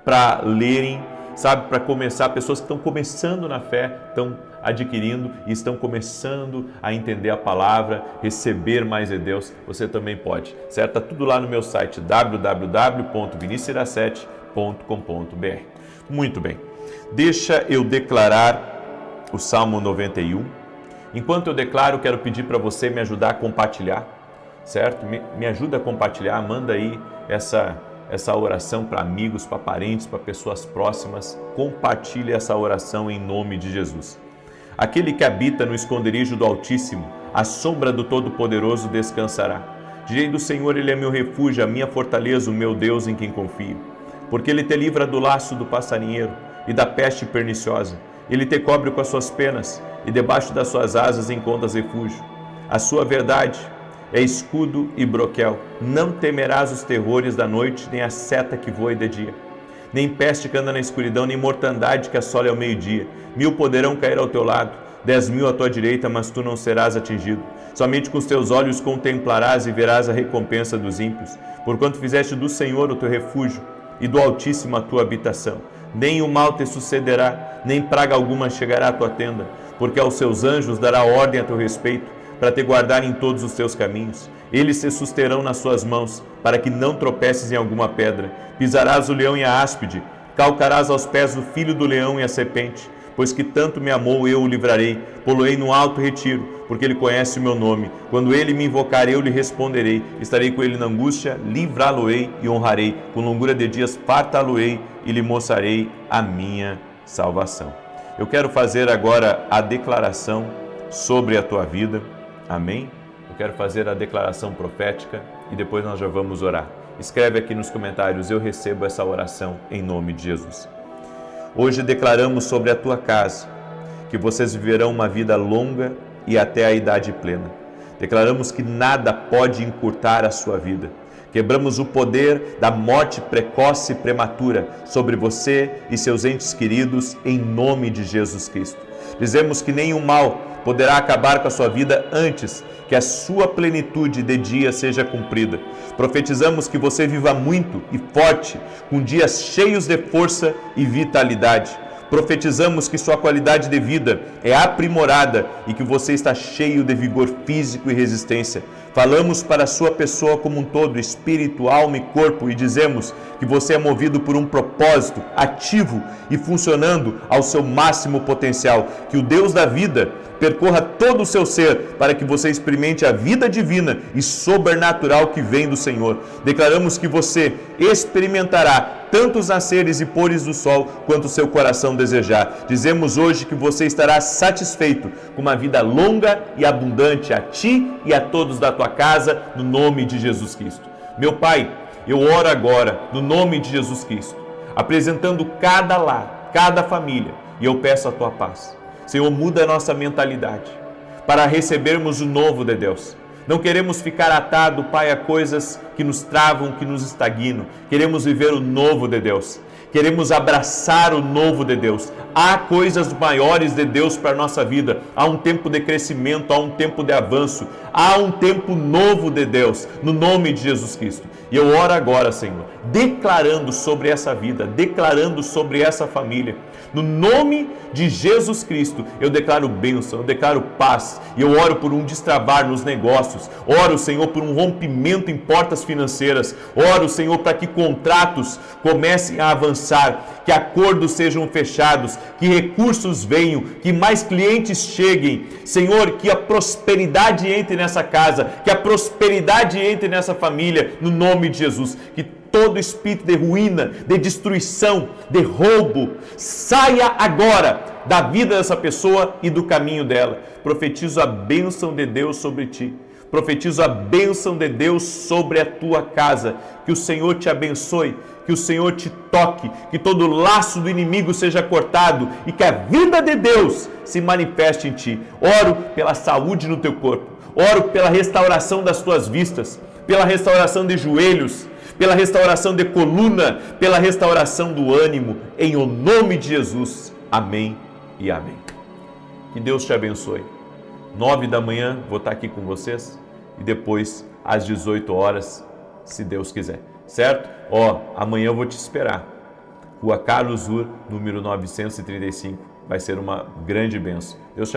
para lerem, sabe, para começar. Pessoas que estão começando na fé, estão adquirindo e estão começando a entender a palavra, receber mais de Deus. Você também pode, certo? Está tudo lá no meu site, www.vinicius7.com.br. Muito bem, deixa eu declarar o Salmo 91. Enquanto eu declaro, quero pedir para você me ajudar a compartilhar, certo? Me ajuda a compartilhar, manda aí essa oração para amigos, para parentes, para pessoas próximas. Compartilhe essa oração em nome de Jesus. Aquele que habita no esconderijo do Altíssimo, à sombra do Todo-Poderoso descansará. Direi do Senhor, Ele é meu refúgio, a minha fortaleza, o meu Deus em quem confio. Porque Ele te livra do laço do passarinheiro e da peste perniciosa. Ele te cobre com as suas penas e debaixo das suas asas encontras refúgio. A sua verdade é escudo e broquel. Não temerás os terrores da noite, nem a seta que voe de dia, nem peste que anda na escuridão, nem mortandade que assole ao meio-dia. 1000 poderão cair ao teu lado, 10.000 à tua direita, mas tu não serás atingido. Somente com os teus olhos contemplarás e verás a recompensa dos ímpios, porquanto fizeste do Senhor o teu refúgio e do Altíssimo a tua habitação. Nem o mal te sucederá, nem praga alguma chegará à tua tenda, porque aos seus anjos dará ordem a teu respeito, para te guardar em todos os teus caminhos. Eles te susterão nas suas mãos, para que não tropeces em alguma pedra. Pisarás o leão e a áspide, calcarás aos pés o filho do leão e a serpente. Pois que tanto me amou, eu o livrarei, pô-lo-ei num alto retiro, porque ele conhece o meu nome. Quando ele me invocar, eu lhe responderei. Estarei com ele na angústia, livrá-lo-ei e honrarei. Com longura de dias fartá-lo-ei e lhe mostrarei a minha salvação. Eu quero fazer agora a declaração sobre a tua vida. Amém? Eu quero fazer a declaração profética e depois nós já vamos orar. Escreve aqui nos comentários: eu recebo essa oração em nome de Jesus. Hoje declaramos sobre a tua casa que vocês viverão uma vida longa e até a idade plena. Declaramos que nada pode encurtar a sua vida. Quebramos o poder da morte precoce e prematura sobre você e seus entes queridos em nome de Jesus Cristo. Dizemos que nenhum mal poderá acabar com a sua vida antes que a sua plenitude de dia seja cumprida. Profetizamos que você viva muito e forte, com dias cheios de força e vitalidade. Profetizamos que sua qualidade de vida é aprimorada e que você está cheio de vigor físico e resistência. Falamos para a sua pessoa como um todo, espírito, alma e corpo, e dizemos que você é movido por um propósito ativo e funcionando ao seu máximo potencial. Que o Deus da vida percorra todo o seu ser para que você experimente a vida divina e sobrenatural que vem do Senhor. Declaramos que você experimentará tanto os nasceres e pores do sol quanto o seu coração desejar. Dizemos hoje que você estará satisfeito com uma vida longa e abundante a ti e a todos da tua casa, no nome de Jesus Cristo. Meu Pai, eu oro agora no nome de Jesus Cristo, apresentando cada lar, cada família, e eu peço a tua paz. Senhor, muda a nossa mentalidade para recebermos o novo de Deus. Não queremos ficar atados, Pai, a coisas que nos travam, que nos estagnam. Queremos viver o novo de Deus. Queremos abraçar o novo de Deus. Há coisas maiores de Deus para a nossa vida. Há um tempo de crescimento, há um tempo de avanço. Há um tempo novo de Deus, no nome de Jesus Cristo. E eu oro agora, Senhor, declarando sobre essa vida, declarando sobre essa família. No nome de Jesus Cristo, eu declaro bênção, eu declaro paz. E eu oro por um destravar nos negócios. Oro, Senhor, por um rompimento em portas financeiras. Oro, Senhor, para que contratos comecem a avançar, que acordos sejam fechados, que recursos venham, que mais clientes cheguem. Senhor, que a prosperidade entre nessa casa, que a prosperidade entre nessa família, no nome de Jesus. Que todo espírito de ruína, de destruição, de roubo, saia agora da vida dessa pessoa e do caminho dela. Profetizo a bênção de Deus sobre ti. Profetizo a bênção de Deus sobre a tua casa. Que o Senhor te abençoe, que o Senhor te toque, que todo laço do inimigo seja cortado e que a vida de Deus se manifeste em ti. Oro pela saúde no teu corpo. Oro pela restauração das tuas vistas, pela restauração de joelhos, pela restauração de coluna, pela restauração do ânimo, em o nome de Jesus. Amém e amém. Que Deus te abençoe. 9 da manhã vou estar aqui com vocês e depois às 18 horas, se Deus quiser, certo? Amanhã eu vou te esperar. Rua Carlos Ur, número 935, vai ser uma grande bênção. Deus te abençoe.